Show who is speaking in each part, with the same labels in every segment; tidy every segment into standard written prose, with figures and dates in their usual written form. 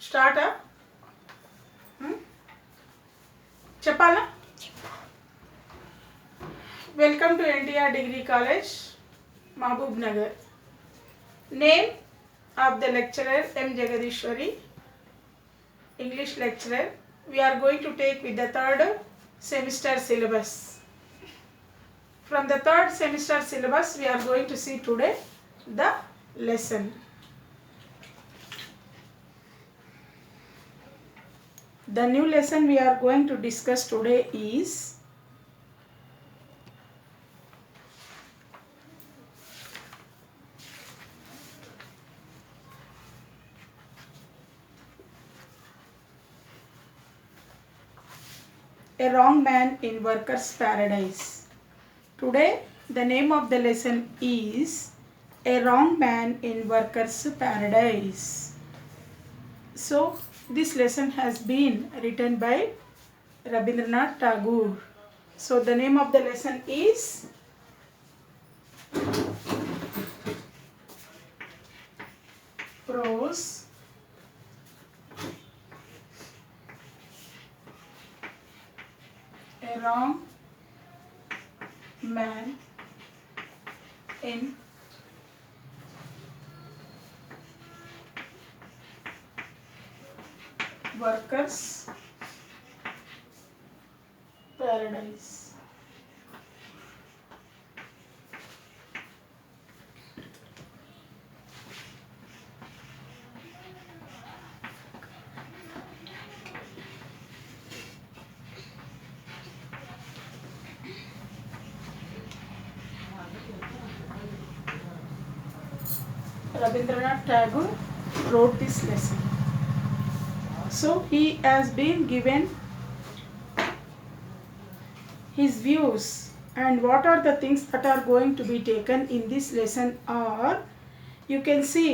Speaker 1: స్టార్టా చెప్పాలా? Welcome to NTR degree college, Mahabubnagar. Name of the lecturer M. Jagadishwari, English lecturer. We are going to take with the third semester syllabus. From the third semester syllabus, we are going to see today the lesson. The new lesson we are going to discuss today is A Wrong Man in Worker's Paradise. Today, the name of the lesson is A Wrong Man in Worker's Paradise. So, this lesson has been written by Rabindranath Tagore. So, the name of the lesson is Prose A Wrong Man in Worker's Paradise. Rabindranath Tagore wrote this lesson. So he has been given his views and what are the things that are going to be taken in this lesson are, you can see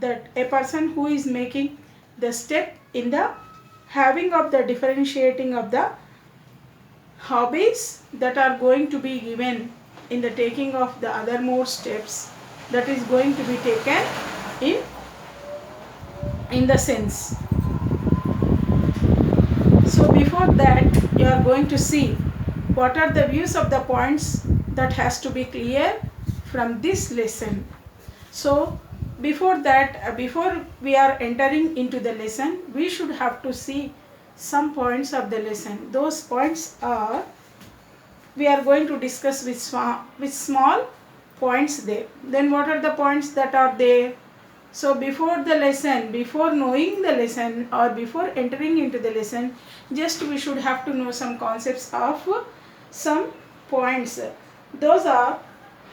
Speaker 1: that a person who is making the step in the having of the differentiating of the hobbies that are going to be given in the taking of the other more steps that is going to be taken in the sense. So before that, you are going to see what are the views of the points that has to be clear from this lesson. So before that, before we are entering into the lesson, we should have to see some points of the lesson. Those points are, we are going to discuss with small points there. Then what are the points that are there? So before the lesson, before knowing the lesson or before entering into the lesson, just we should have to know some concepts of some points. Those are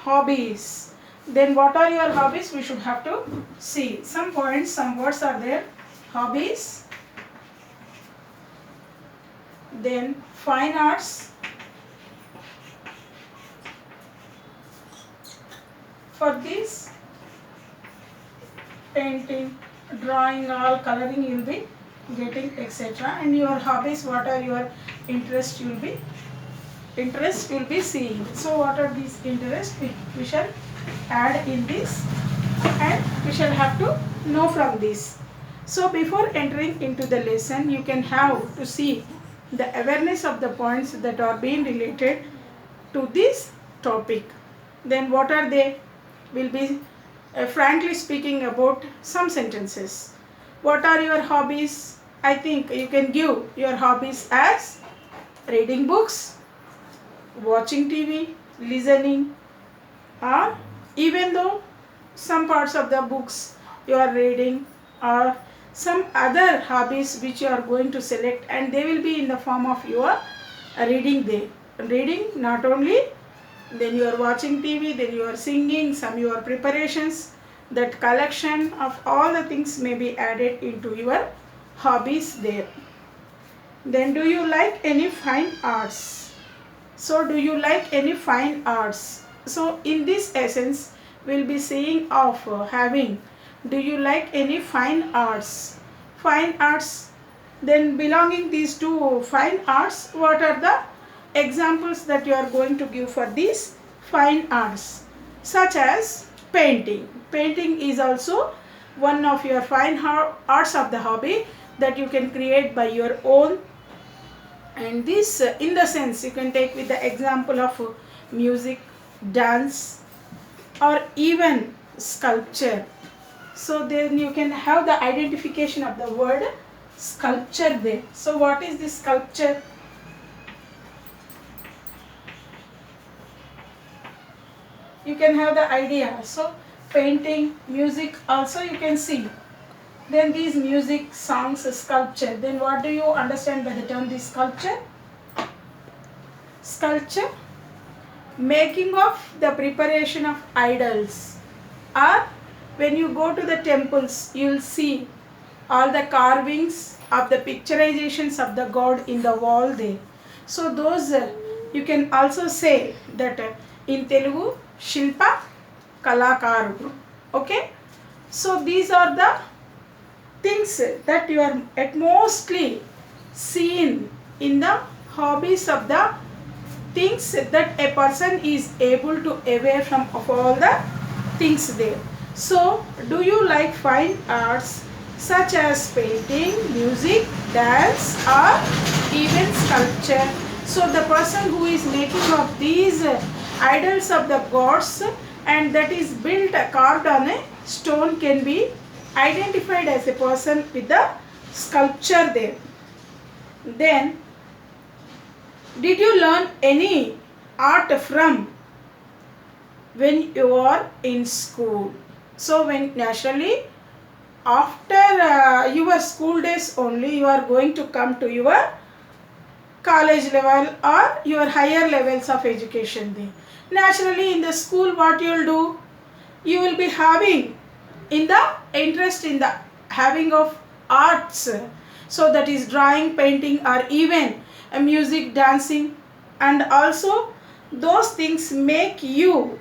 Speaker 1: hobbies. Then what are your hobbies? We should have to see some points, some words are there. Hobbies, then fine arts, for this painting, drawing, all coloring you will be getting, etc. And your hobbies, what are your interests, you will be seeing. So what are these interests? We shall add in this and we shall have to know from this. So before entering into the lesson, you can have to see the awareness of the points that are being related to this topic. Then what are they? Will be frankly speaking about some sentences. What are your hobbies? I think you can give your hobbies as reading books, watching TV, listening, or even though some parts of the books you are reading or some other hobbies which you are going to select, and they will be in the form of your reading there. Reading not only, then you are watching TV, then you are singing, some your preparations, that collection of all the things may be added into your hobbies there. Then do you like any fine arts? So do you like any fine arts? So in this essence we'll be saying of having, do you like any fine arts? Fine arts, then belonging these two fine arts, what are the examples that you are going to give for these fine arts? Such as painting. Painting is also one of your fine arts of the hobby that you can create by your own. And this in the sense you can take with the example of music, dance, or even sculpture. So then you can have the identification of the word sculpture there. So what is this sculpture? You can have the idea. So painting, music also you can see. Then these music, songs, sculpture. Then what do you understand by the term this sculpture? Sculpture, making of the preparation of idols. Or when you go to the temples, you will see all the carvings of the picturizations of the god in the wall there. So those you can also say that in Telugu, Shilpa Kalakaru. Okay. So these are the things that you are at mostly seen in the hobbies of the things that a person is able to aware from of all the things there. So do you like fine arts such as painting, music, dance, or even sculpture? So the person who is making of these idols of the gods and that is built carved on a stone can be identified as a person with the sculpture there. Then did you learn any art from when you are in school? So when naturally after your school days only you are going to come to your college level or your higher levels of education there. Naturally in the school what you will do? You will be having in the interest in the having of arts. So that is drawing, painting, or even music, dancing, and also those things make you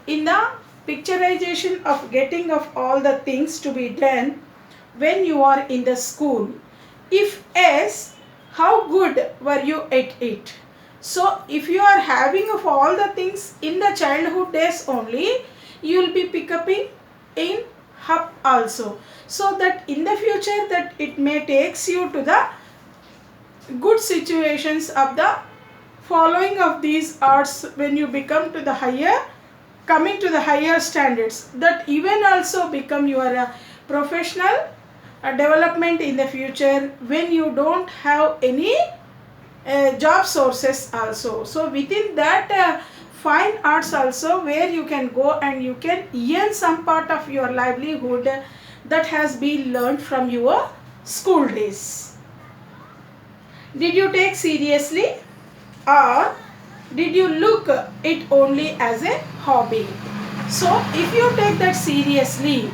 Speaker 1: in the picturization of getting of all the things to be done when you are in the school. If yes, how good were you at it? So if you are having of all the things in the childhood days only, you will be pick up in hub also. So that in the future that it may takes you to the good situations of the following of these arts when you become to the higher, coming to the higher standards, that even also become your professional development in the future when you don't have any job sources also. So within that fine arts also where you can go and you can earn some part of your livelihood that has been learned from your school days. Did you take seriously or did you look it only as a hobby? So if you take that seriously,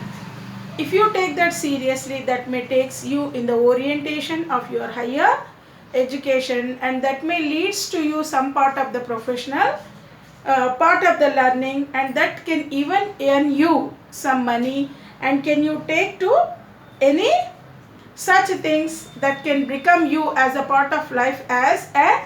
Speaker 1: that may takes you in the orientation of your higher education and that may leads to you some part of the professional part of the learning, and that can even earn you some money and can you take to any such things that can become you as a part of life as a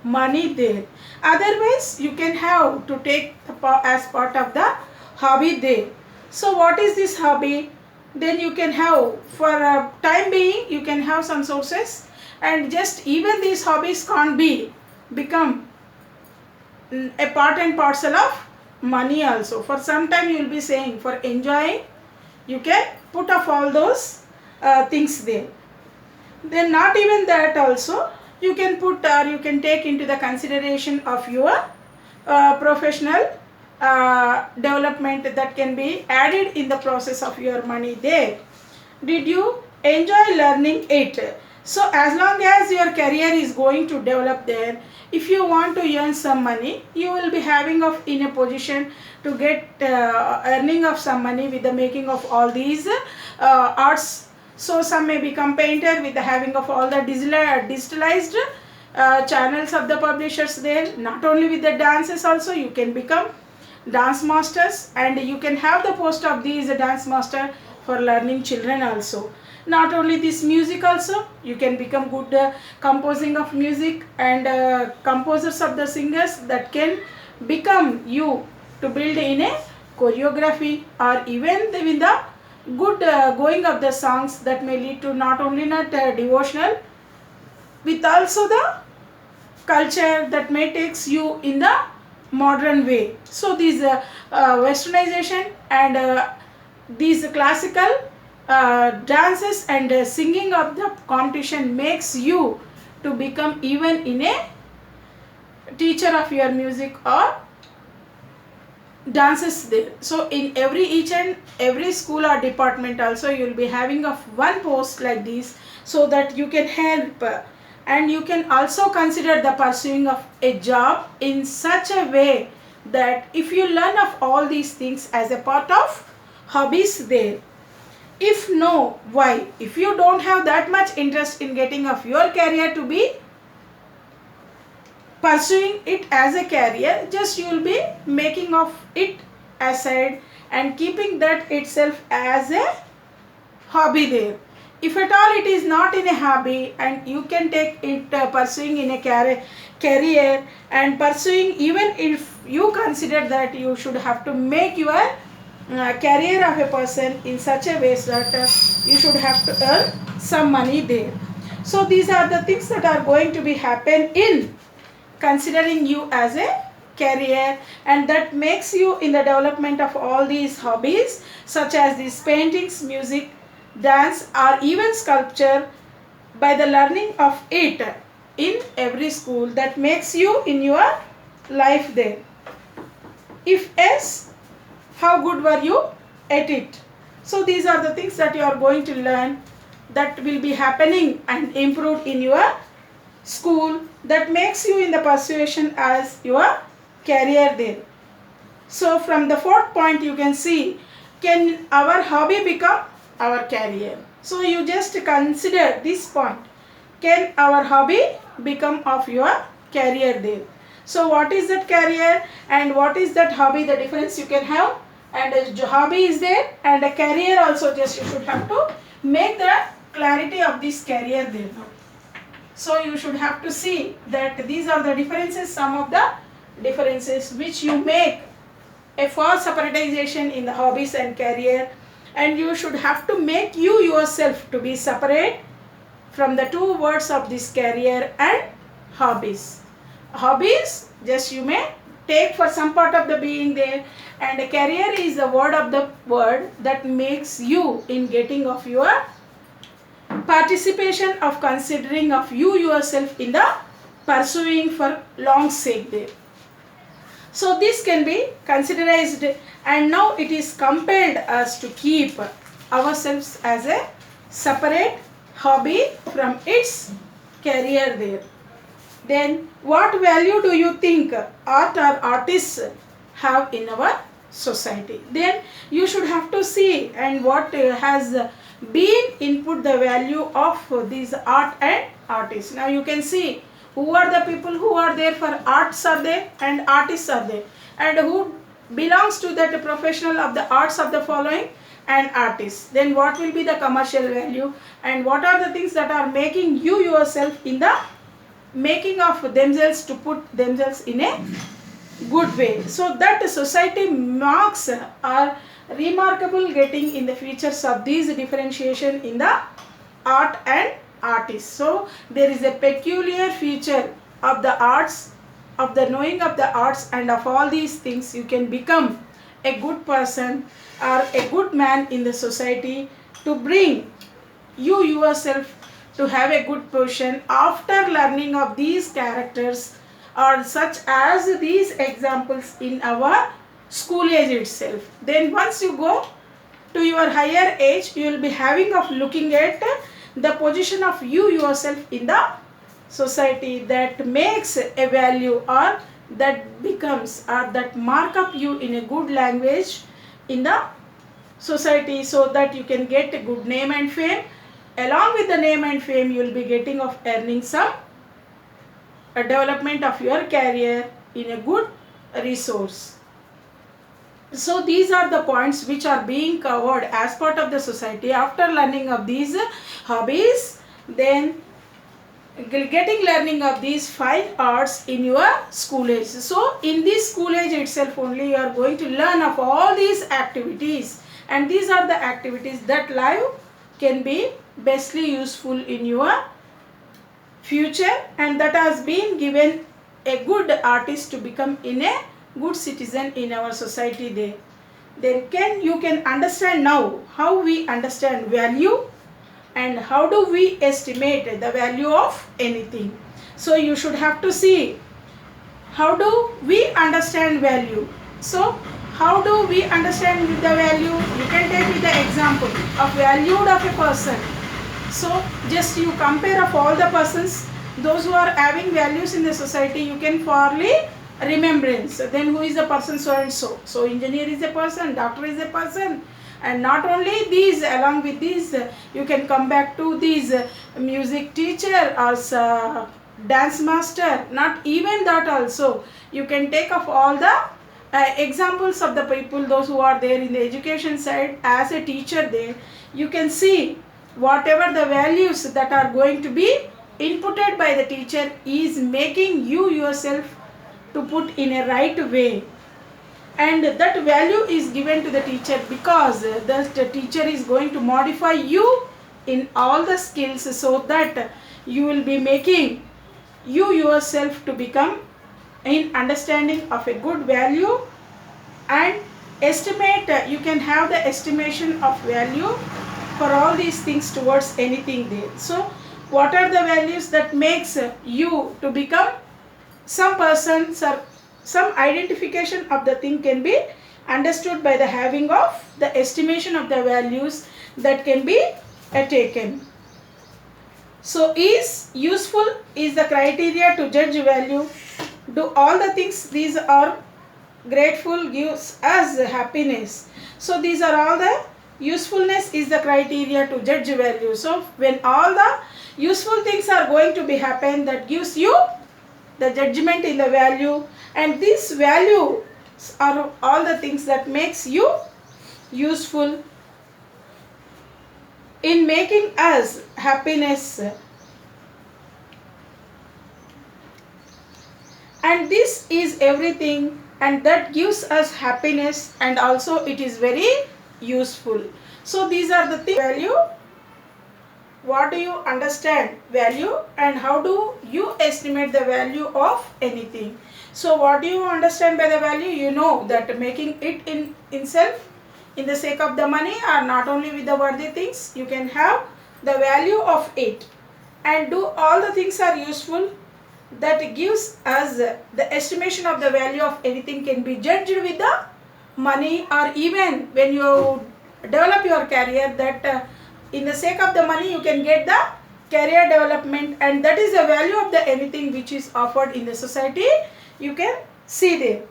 Speaker 1: money there. Otherwise you can have to take as part of the hobby there. So what is this hobby? Then you can have for a time being you can have some sources, and just even these hobbies can't be become a part and parcel of money also. For some time you will be saying for enjoying you can put off all those things there. Then not even that also you can put or you can take into the consideration of your professional development that can be added in the process of your money there. Did you enjoy learning it? So as long as your career is going to develop there, if you want to earn some money, you will be having of in a position to get earning of some money with the making of all these arts. So some may become painter with the having of all the digitalized channels of the publishers there. Not only with the dances also you can become dance masters, and you can have the post of these dance master for learning children also. Not only this music also you can become good composing of music and composers of the singers that can become you to build in a choreography or even with the good going of the songs that may lead to not only not devotional, with also the culture that may takes you in the modern way. So these westernization and these classical dances and singing of the competition makes you to become even in a teacher of your music or dances there. So in each and every school or department also you will be having of one post like this, so that you can help, and you can also consider the pursuing of a job in such a way that if you learn of all these things as a part of hobbies there. If no, why? If you don't have that much interest in getting of your career to be pursuing it as a career, just you will be making of it aside and keeping that itself as a hobby there. If at all it is not in a hobby and you can take it pursuing in a career and pursuing, even if you consider that you should have to make your career of a person in such a way that you should have to earn some money there. So these are the things that are going to be happen in considering you as a career, and that makes you in the development of all these hobbies such as these paintings, music, dance or even sculpture. By the learning of it in every school, that makes you in your life there. If yes, how good were you at it? So these are the things that you are going to learn, that will be happening and improved in your school, that makes you in the persuasion as your career there. So from the fourth point you can see, can our hobby become our career? So you just consider this point, can our hobby become of your career there? So what is that career and what is that hobby, the difference you can have, and a hobby is there and a career also, just you should have to make the clarity of this career there. So you should have to see that these are the differences, some of the differences which you make a false separatization in the hobbies and career, and you should have to make you yourself to be separate from the two words of this career and hobbies. Hobbies just you may take for some part of the being there, and a career is the word of the word that makes you in getting of your participation of considering of you yourself in the pursuing for long sake there. So this can be considerized, and now it is compelled us to keep ourselves as a separate hobby from its career there. Then what value do you think art or artists have in our society? Then you should have to see and what has been input the value of these art and artists. Now you can see who are the people who are there for arts are there and artists are there, and who belongs to that professional of the arts of the following and artists. Then what will be the commercial value, and what are the things that are making you yourself in the making of themselves to put themselves in a good way, so that society marks are remarkable getting in the features of these differentiation in the art and artists. So there is a peculiar feature of the arts, of the knowing of the arts, and of all these things you can become a good person or a good man in the society, to bring you yourself to have a good position after learning of these characters or such as these examples in our school age itself. Then once you go to your higher age, you will be having of looking at the position of you yourself in the society, that makes a value or that becomes or that mark up you in a good language in the society, so that you can get a good name and fame. Along with the name and fame, you will be getting of earning some development of your career in a good resource. So these are the points which are being covered as part of the society after learning of these hobbies. Then getting learning of these fine arts in your school age. So in this school age itself only you are going to learn of all these activities and these are the activities that life can be bestly useful in your future, and that has been given a good artist to become in a good citizen in our society there. Then you can understand now how we understand value and how do we estimate the value of anything. So you should have to see how do we understand value. So how do we understand the value? You can take with the example of valued of a person. So just you compare of all the persons, those who are having values in the society, you can fairly remembrance. Then who is the person so and so. So engineer is a person, doctor is a person, and not only these, along with these, you can come back to these music teacher or dance master. Not even that also. You can take of all the examples of the people, those who are there in the education side as a teacher there. You can see whatever the values that are going to be inputted by the teacher is making you yourself to put in a right way, and that value is given to the teacher because the teacher is going to modify you in all the skills so that you will be making you yourself to become in understanding of a good value and estimate. You can have the estimation of value for all these things towards anything there. So what are the values that makes you to become some person, some identification of the thing can be understood by the having of the estimation of the values that can be taken. So is useful is the criteria to judge value. Do all the things these are grateful gives us happiness. So these are all the usefulness is the criteria to judge value. So when all the useful things are going to be happen, that gives you the judgment in the value, and this value are all the things that makes you useful in making us happiness. And this is everything, and that gives us happiness, and also it is very useful. So these are the things. Value, what do you understand value, and how do you estimate the value of anything? So what do you understand by the value? You know that making it in itself in the sake of the money, or not only with the worthy things, you can have the value of it, and do all the things are useful, that gives us the estimation of the value of anything can be judged with the money, or even when you develop your career, that in the sake of the money you can get the career development, and that is the value of the anything which is offered in the society. You can see there.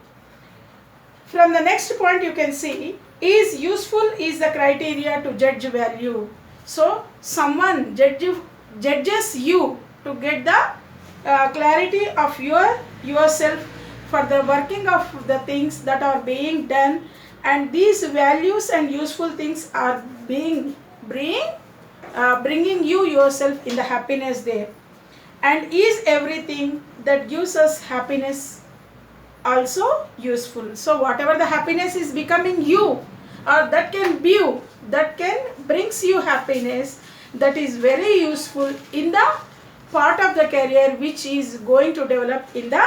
Speaker 1: From the next point you can see is useful is the criteria to judge value. So someone judges you to get the clarity of yourself for the working of the things that are being done, and these values and useful things are bringing you yourself in the happiness there. And is everything that gives us happiness also useful? So whatever the happiness is becoming you, or that can brings you happiness, that is very useful in the part of the career which is going to develop in the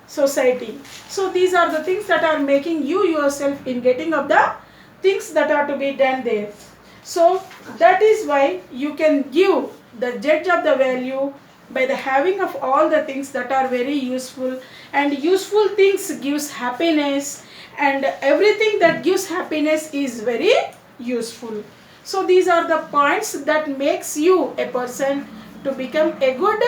Speaker 1: society. So these are the things that are making you yourself in getting of the things that are to be done there. So that is why you can give the judge of the value by the having of all the things that are very useful, and useful things gives happiness, and everything that gives happiness is very useful. So these are the points that makes you a person to become a good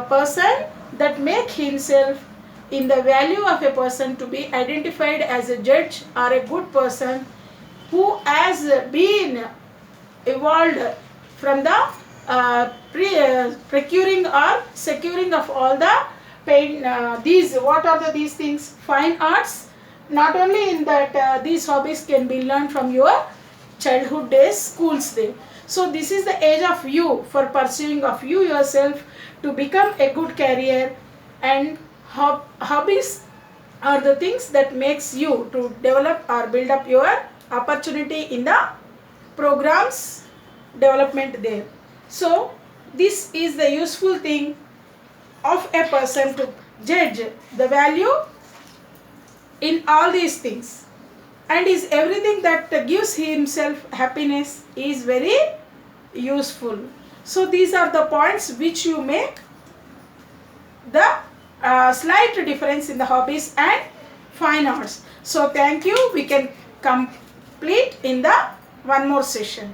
Speaker 1: person, that make himself in the value of a person to be identified as a judge or a good person who has been evolved from the procuring or securing of all the these things, fine arts. Not only in that these hobbies can be learned from your childhood days, schools day. So this is the age of you for pursuing of you yourself to become a good career, and hobbies are the things that makes you to develop or build up your opportunity in the programs development there. So this is the useful thing of a person to judge the value in all these things, and is everything that gives himself happiness is very useful. So these are the points which you make the slight difference in the hobbies and fine arts. So thank you. We can complete in the one more session.